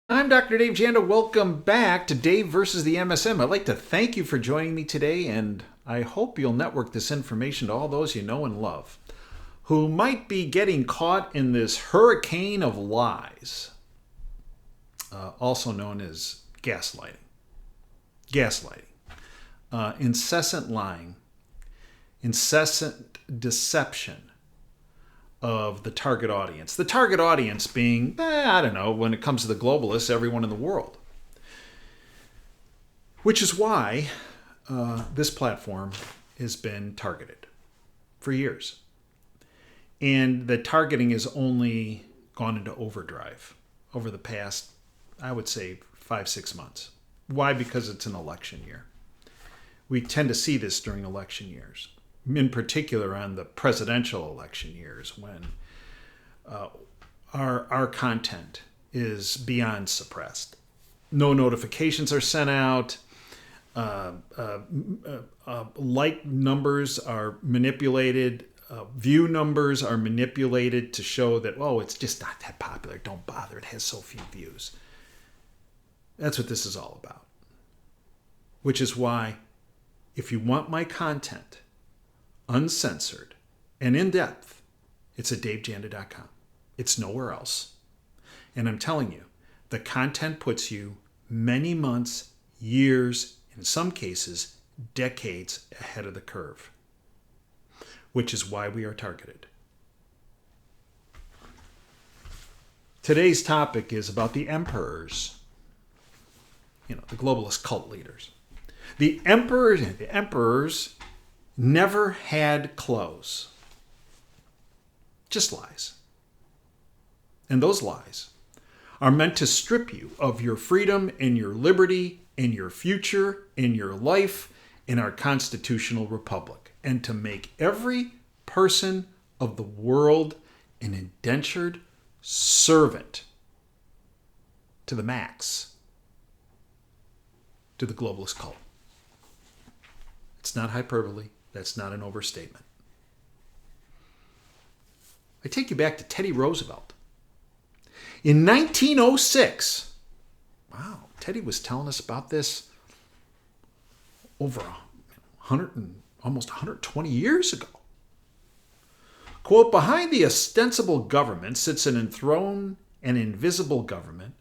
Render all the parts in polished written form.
I'm Dr. Dave Janda. Welcome back to Dave versus the MSM. I'd like to thank you for joining me today, and I hope you'll network this information to all those you know and love who might be getting caught in this hurricane of lies, also known as gaslighting. Incessant lying, incessant deception of the target audience. The target audience being, I don't know, when it comes to the globalists, everyone in the world. Which is why this platform has been targeted for years. And the targeting has only gone into overdrive over the past, I would say, 5-6 months. Why? Because it's an election year. We tend to see this during election years, in particular on the presidential election years, when our content is beyond suppressed. No notifications are sent out. Like numbers are manipulated. View numbers are manipulated to show that, oh, it's just not that popular. Don't bother. It has so few views. That's what this is all about. Which is why, if you want my content uncensored and in depth, it's at davejanda.com. It's nowhere else. And I'm telling you, the content puts you many months, years, in some cases, decades ahead of the curve, which is why we are targeted. Today's topic is about the emperors, the globalist cult leaders. The emperors never had clothes. Just lies. And those lies are meant to strip you of your freedom and your liberty and your future and your life in our constitutional republic, and to make every person of the world an indentured servant to the max, to the globalist cult. It's not hyperbole. That's not an overstatement. I take you back to Teddy Roosevelt. In 1906, wow, Teddy was telling us about this over 100 almost 120 years ago. Quote, behind the ostensible government sits an enthroned and invisible government,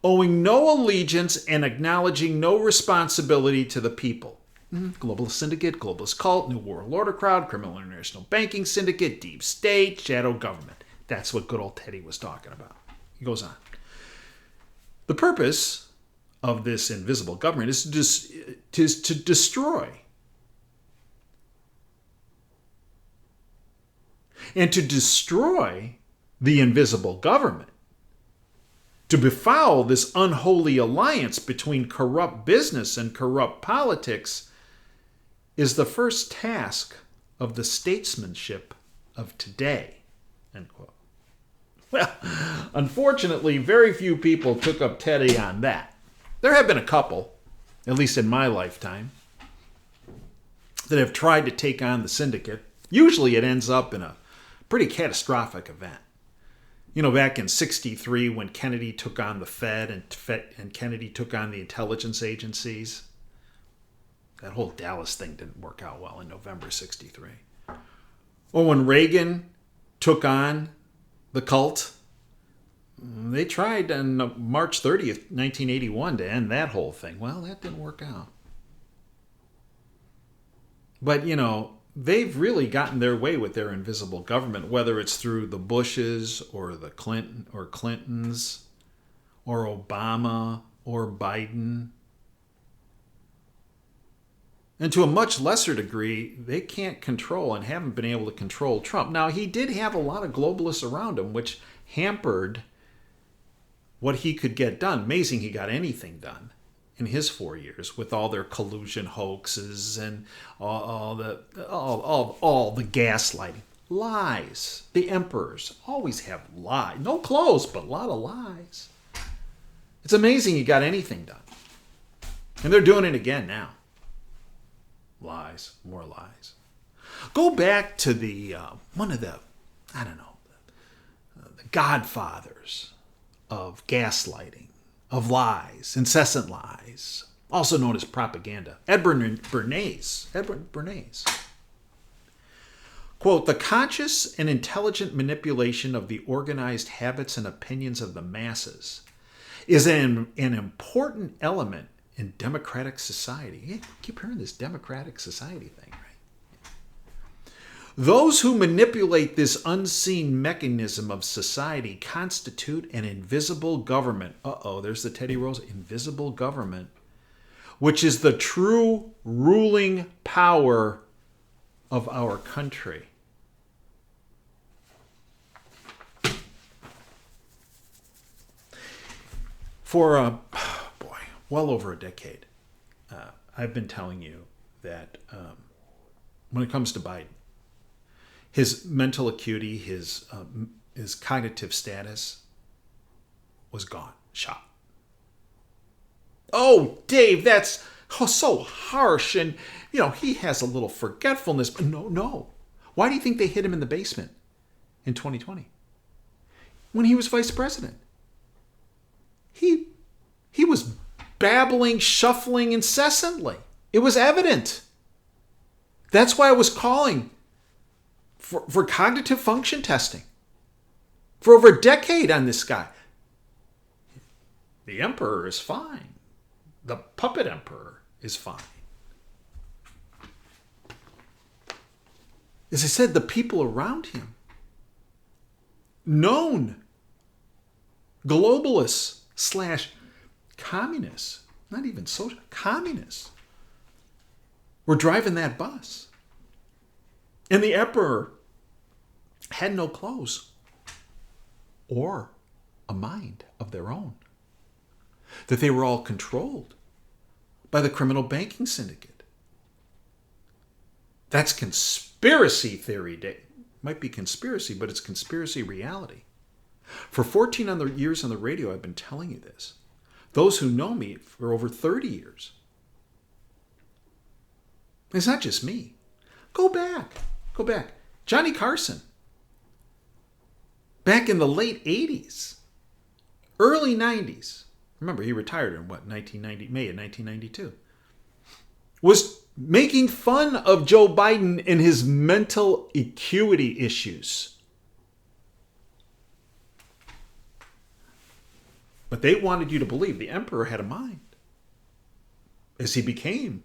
owing no allegiance and acknowledging no responsibility to the people. Globalist syndicate, globalist cult, New World Order crowd, criminal international banking syndicate, deep state, shadow government. That's what good old Teddy was talking about. He goes on. The purpose of this invisible government is to destroy. And to destroy the invisible government, to befoul this unholy alliance between corrupt business and corrupt politics, is the first task of the statesmanship of today, end quote. Well, unfortunately, very few people took up Teddy on that. There have been a couple, at least in my lifetime, that have tried to take on the syndicate. Usually it ends up in a pretty catastrophic event. Back in '63 when Kennedy took on the Fed and Kennedy took on the intelligence agencies, that whole Dallas thing didn't work out well in November '63. Or when Reagan took on the cult, they tried on March 30th, 1981 to end that whole thing. Well, that didn't work out. But, they've really gotten their way with their invisible government, whether it's through the Bushes or the Clintons or Obama or Biden. And to a much lesser degree, they can't control and haven't been able to control Trump. Now, he did have a lot of globalists around him, which hampered what he could get done. Amazing he got anything done in his 4 years with all their collusion hoaxes and all the gaslighting. Lies. The emperors always have lies. No clothes, but a lot of lies. It's amazing he got anything done. And they're doing it again now. Lies, more lies. Go back to the one of the godfathers of gaslighting, of lies, incessant lies, also known as propaganda. Edward Bernays. Quote, the conscious and intelligent manipulation of the organized habits and opinions of the masses is an important element in democratic society. Yeah, keep hearing this democratic society thing, right? Those who manipulate this unseen mechanism of society constitute an invisible government. There's the Teddy Rose, invisible government, which is the true ruling power of our country. For, well over a decade, I've been telling you that when it comes to Biden, his mental acuity, his cognitive status was gone, shot. Oh, Dave, that's so harsh. And, he has a little forgetfulness. But no. Why do you think they hit him in the basement in 2020? When he was vice president. He was babbling, shuffling incessantly. It was evident. That's why I was calling for cognitive function testing for over a decade on this guy. The emperor is fine. The puppet emperor is fine. As I said, the people around him, known globalists / communists, not even social, communists, were driving that bus. And the emperor had no clothes or a mind of their own. That they were all controlled by the criminal banking syndicate. That's conspiracy theory. Might be conspiracy, but it's conspiracy reality. For 14 years on the radio, I've been telling you this. Those who know me for over 30 years. It's not just me. Go back. Johnny Carson. Back in the late 80s, early 90s. Remember, he retired in May of 1992. Was making fun of Joe Biden and his mental acuity issues. But they wanted you to believe the emperor had a mind. As he became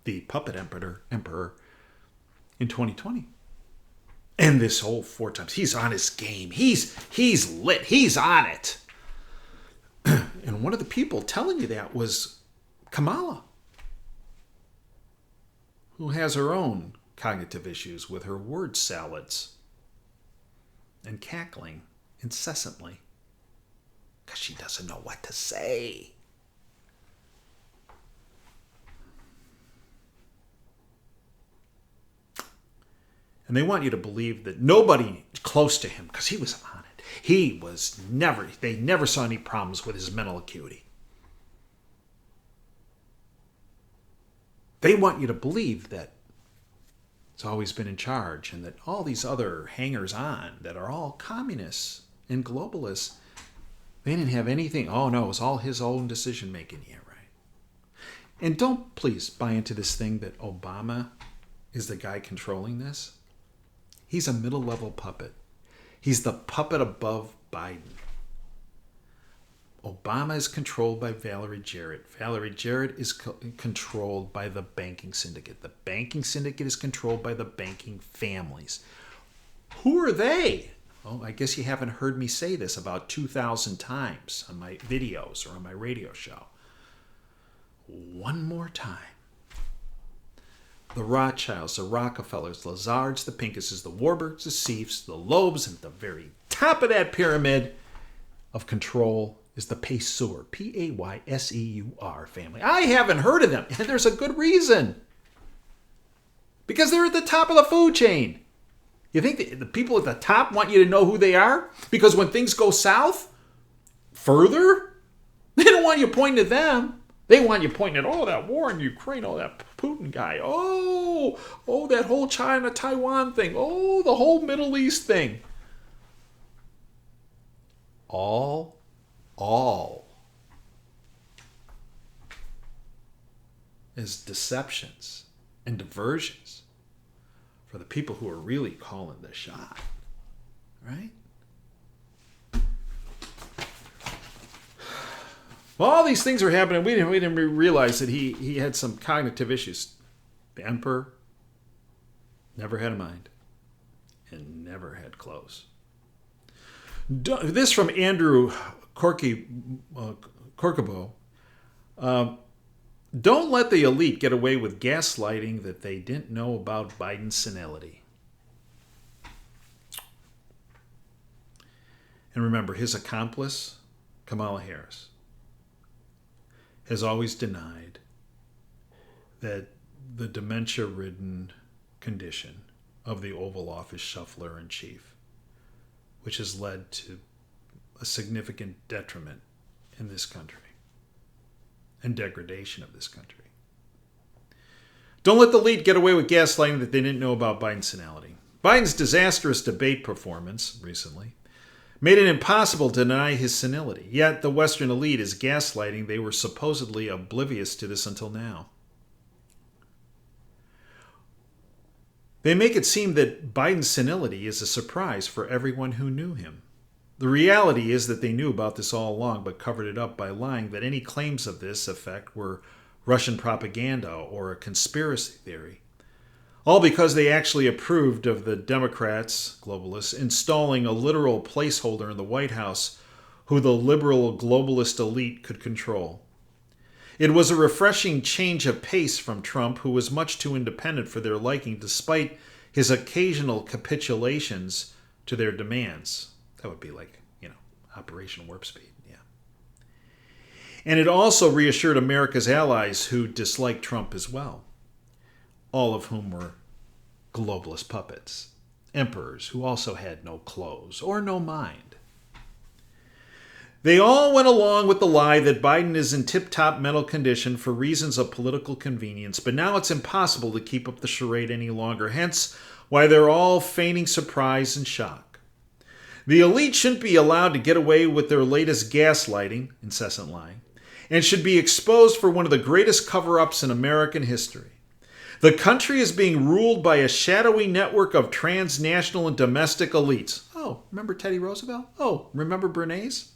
the puppet emperor in 2020. And this whole 4 times, he's on his game. He's lit. He's on it. And one of the people telling you that was Kamala, who has her own cognitive issues with her word salads and cackling incessantly because she doesn't know what to say. And they want you to believe that nobody close to him, because he was on it. They never saw any problems with his mental acuity. They want you to believe that it's always been in charge and that all these other hangers-on that are all communists and globalists, they didn't have anything. Oh, no, it was all his own decision-making. Yeah, right. And don't please buy into this thing that Obama is the guy controlling this. He's a middle-level puppet. He's the puppet above Biden. Obama is controlled by Valerie Jarrett. Valerie Jarrett is controlled by the banking syndicate. The banking syndicate is controlled by the banking families. Who are they? Oh, I guess you haven't heard me say this about 2,000 times on my videos or on my radio show. One more time. The Rothschilds, the Rockefellers, the Lazards, the Pinkuses, the Warburgs, the Seifs, the Loebs, and at the very top of that pyramid of control is the Payseur, Payseur family. I haven't heard of them, and there's a good reason. Because they're at the top of the food chain. You think the people at the top want you to know who they are? Because when things go south, further, they don't want you pointing at them. They want you pointing at, that war in Ukraine, that Putin guy. That whole China-Taiwan thing. The whole Middle East thing. All as deceptions and diversions for the people who are really calling the shot, right? Well, all these things were happening. We didn't realize that he had some cognitive issues. The emperor never had a mind and never had clothes. This from Andrew Corcobo. Don't let the elite get away with gaslighting that they didn't know about Biden's senility. And remember, his accomplice, Kamala Harris, has always denied that the dementia-ridden condition of the Oval Office shuffler-in-chief, which has led to a significant detriment in this country and degradation of this country. Don't let the elite get away with gaslighting that they didn't know about Biden's senility. Biden's disastrous debate performance recently made it impossible to deny his senility. Yet the Western elite is gaslighting they were supposedly oblivious to this until now. They make it seem that Biden's senility is a surprise for everyone who knew him. The reality is that they knew about this all along, but covered it up by lying that any claims of this effect were Russian propaganda or a conspiracy theory. All because they actually approved of the Democrats, globalists, installing a literal placeholder in the White House who the liberal globalist elite could control. It was a refreshing change of pace from Trump, who was much too independent for their liking, despite his occasional capitulations to their demands. That would be like, Operation Warp Speed, yeah. And it also reassured America's allies who disliked Trump as well, all of whom were globalist puppets, emperors who also had no clothes or no mind. They all went along with the lie that Biden is in tip-top mental condition for reasons of political convenience, but now it's impossible to keep up the charade any longer, hence why they're all feigning surprise and shock. The elite shouldn't be allowed to get away with their latest gaslighting, incessant lying, and should be exposed for one of the greatest cover-ups in American history. The country is being ruled by a shadowy network of transnational and domestic elites. Oh, remember Teddy Roosevelt? Oh, remember Bernays?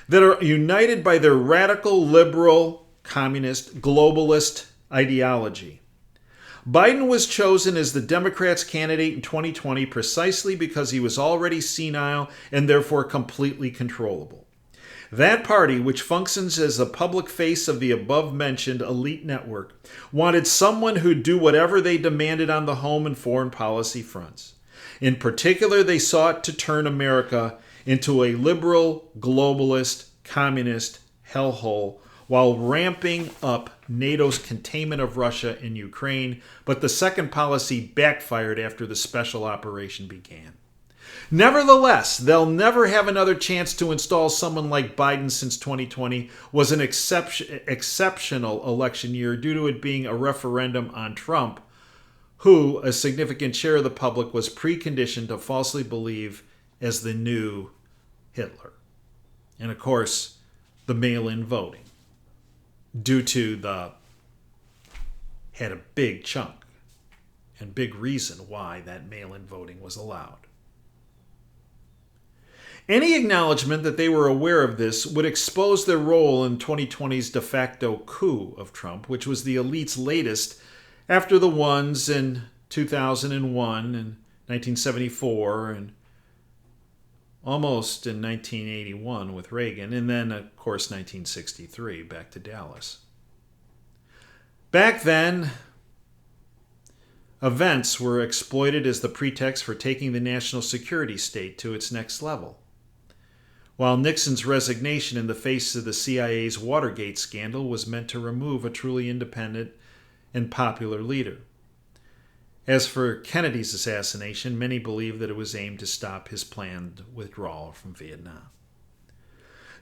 That are united by their radical, liberal, communist, globalist ideology. Biden was chosen as the Democrats' candidate in 2020 precisely because he was already senile and therefore completely controllable. That party, which functions as the public face of the above-mentioned elite network, wanted someone who'd do whatever they demanded on the home and foreign policy fronts. In particular, they sought to turn America into a liberal, globalist, communist hellhole while ramping up NATO's containment of Russia in Ukraine, but the second policy backfired after the special operation began. Nevertheless, they'll never have another chance to install someone like Biden since 2020 was an exceptional election year due to it being a referendum on Trump, who a significant share of the public was preconditioned to falsely believe as the new Hitler. And of course, the mail-in voting. Due to had a big chunk and big reason why that mail-in voting was allowed. Any acknowledgement that they were aware of this would expose their role in 2020's de facto coup of Trump, which was the elite's latest after the ones in 2001 and 1974 and almost in 1981 with Reagan, and then, of course, 1963, back to Dallas. Back then, events were exploited as the pretext for taking the national security state to its next level. While Nixon's resignation in the face of the CIA's Watergate scandal was meant to remove a truly independent and popular leader. As for Kennedy's assassination, many believe that it was aimed to stop his planned withdrawal from Vietnam.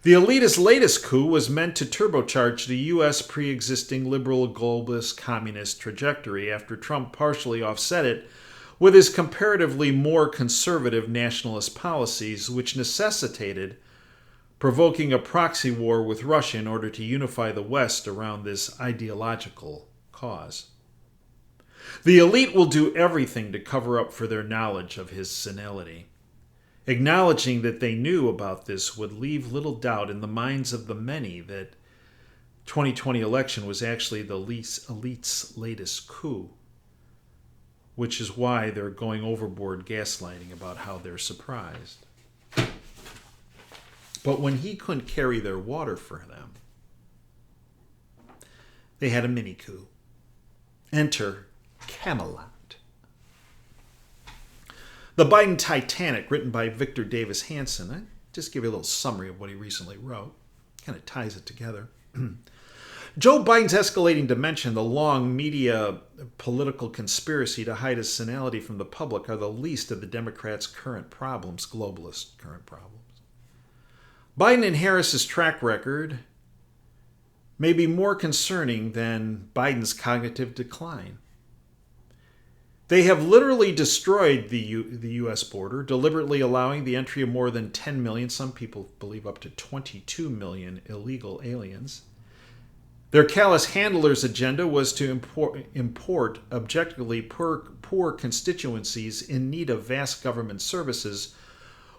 The elitist latest coup was meant to turbocharge the U.S. pre-existing liberal globalist communist trajectory after Trump partially offset it with his comparatively more conservative nationalist policies, which necessitated provoking a proxy war with Russia in order to unify the West around this ideological cause. The elite will do everything to cover up for their knowledge of his senility. Acknowledging that they knew about this would leave little doubt in the minds of the many that 2020 election was actually the elite's latest coup, which is why they're going overboard gaslighting about how they're surprised. But when he couldn't carry their water for them, they had a mini coup. Enter Camelot. The Biden Titanic, written by Victor Davis Hanson. I just give you a little summary of what he recently wrote. Kind of ties it together. Joe Biden's escalating dementia and the long media political conspiracy to hide his senility from the public are the least of the Democrats' current problems, globalist current problems. Biden and Harris's track record may be more concerning than Biden's cognitive decline. They have literally destroyed the U.S. border, deliberately allowing the entry of more than 10 million, some people believe up to 22 million illegal aliens. Their callous handler's agenda was to import objectively poor constituencies in need of vast government services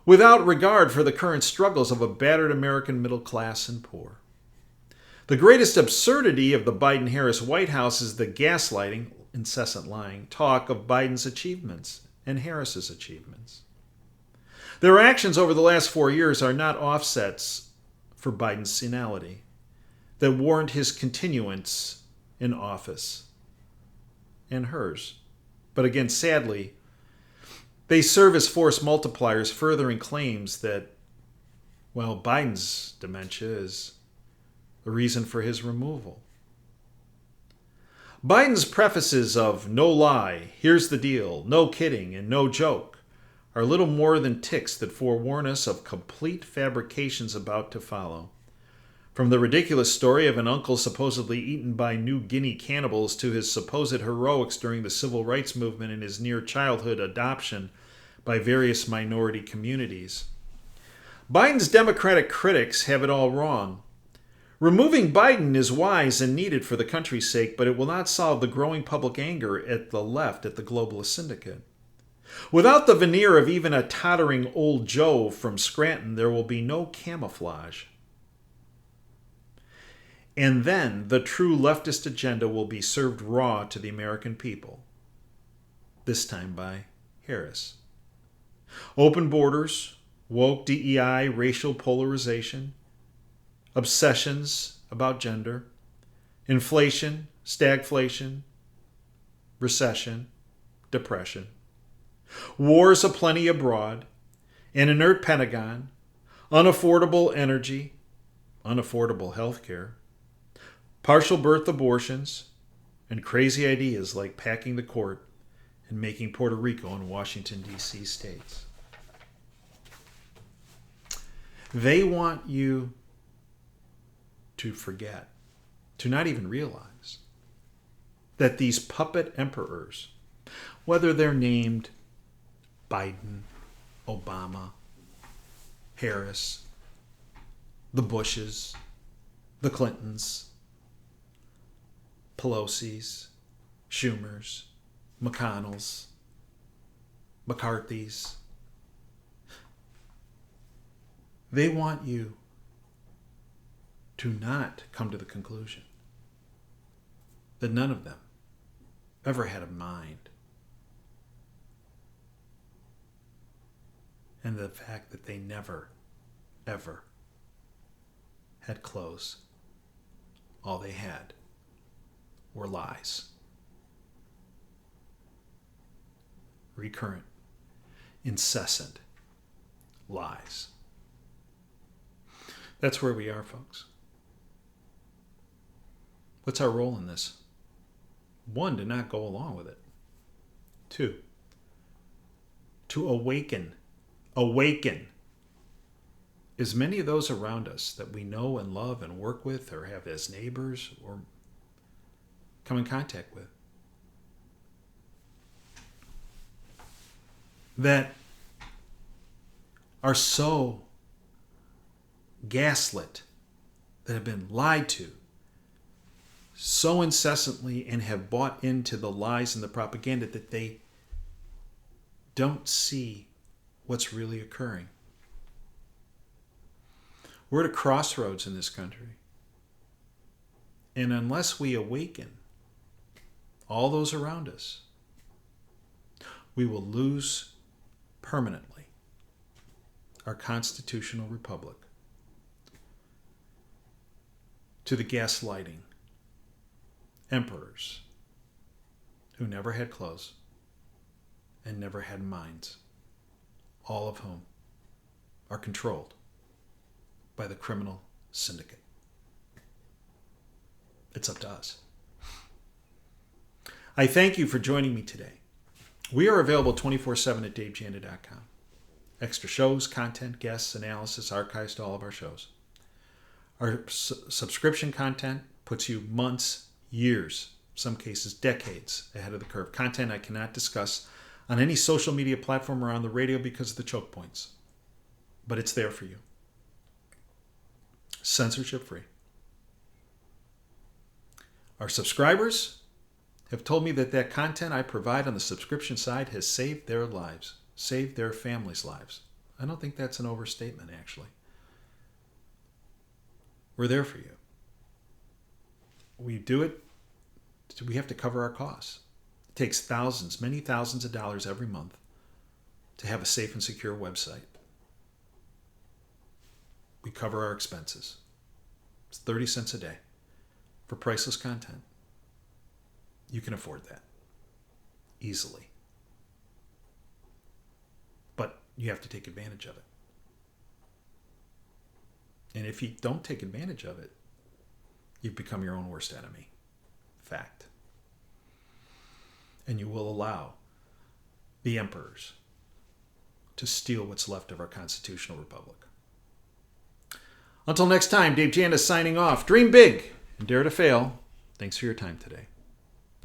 without regard for the current struggles of a battered American middle class and poor. The greatest absurdity of the Biden-Harris White House is the gaslighting, incessant lying, talk of Biden's achievements and Harris's achievements. Their actions over the last 4 years are not offsets for Biden's senility that warrant his continuance in office and hers. But again, sadly, they serve as force multipliers, furthering claims that, well, Biden's dementia is the reason for his removal. Biden's prefaces of "no lie, here's the deal, no kidding, and no joke" are little more than tics that forewarn us of complete fabrications about to follow. From the ridiculous story of an uncle supposedly eaten by New Guinea cannibals to his supposed heroics during the civil rights movement and his near-childhood adoption by various minority communities. Biden's Democratic critics have it all wrong. Removing Biden is wise and needed for the country's sake, but it will not solve the growing public anger at the left, at the globalist syndicate. Without the veneer of even a tottering old Joe from Scranton, there will be no camouflage. And then the true leftist agenda will be served raw to the American people, this time by Harris. Open borders, woke DEI, racial polarization, obsessions about gender, inflation, stagflation, recession, depression, wars aplenty abroad, an inert Pentagon, unaffordable energy, unaffordable health care, partial birth abortions, and crazy ideas like packing the court and making Puerto Rico and Washington, D.C. states. They want you to forget, to not even realize that these puppet emperors, whether they're named Biden, Obama, Harris, the Bushes, the Clintons, Pelosi's, Schumer's, McConnell's, McCarthy's, they want you to not come to the conclusion that none of them ever had a mind, and the fact that they never, ever had clothes. All they had were lies. Recurrent, incessant lies. That's where we are, folks. What's our role in this? 1, to not go along with it. 2, to awaken as many of those around us that we know and love and work with or have as neighbors or come in contact with, that are so gaslit, that have been lied to so incessantly and have bought into the lies and the propaganda that they don't see what's really occurring. We're at a crossroads in this country. And unless we awaken all those around us, we will lose permanently our constitutional republic to the gaslighting emperors who never had clothes and never had minds, all of whom are controlled by the criminal syndicate. It's up to us. I thank you for joining me today. We are available 24/7 at davejanda.com. Extra shows, content, guests, analysis, archives to all of our shows. Our subscription content puts you months, years, some cases decades ahead of the curve. Content I cannot discuss on any social media platform or on the radio because of the choke points. But it's there for you. Censorship free. Our subscribers have told me that content I provide on the subscription side has saved their lives, saved their families' lives. I don't think that's an overstatement, actually. We're there for you. We do it, we have to cover our costs. It takes thousands, many thousands of dollars every month to have a safe and secure website. We cover our expenses. It's 30 cents a day for priceless content. You can afford that easily. But you have to take advantage of it. And if you don't take advantage of it, you've become your own worst enemy. Fact. And you will allow the emperors to steal what's left of our constitutional republic. Until next time, Dave Janda signing off. Dream big and dare to fail. Thanks for your time today.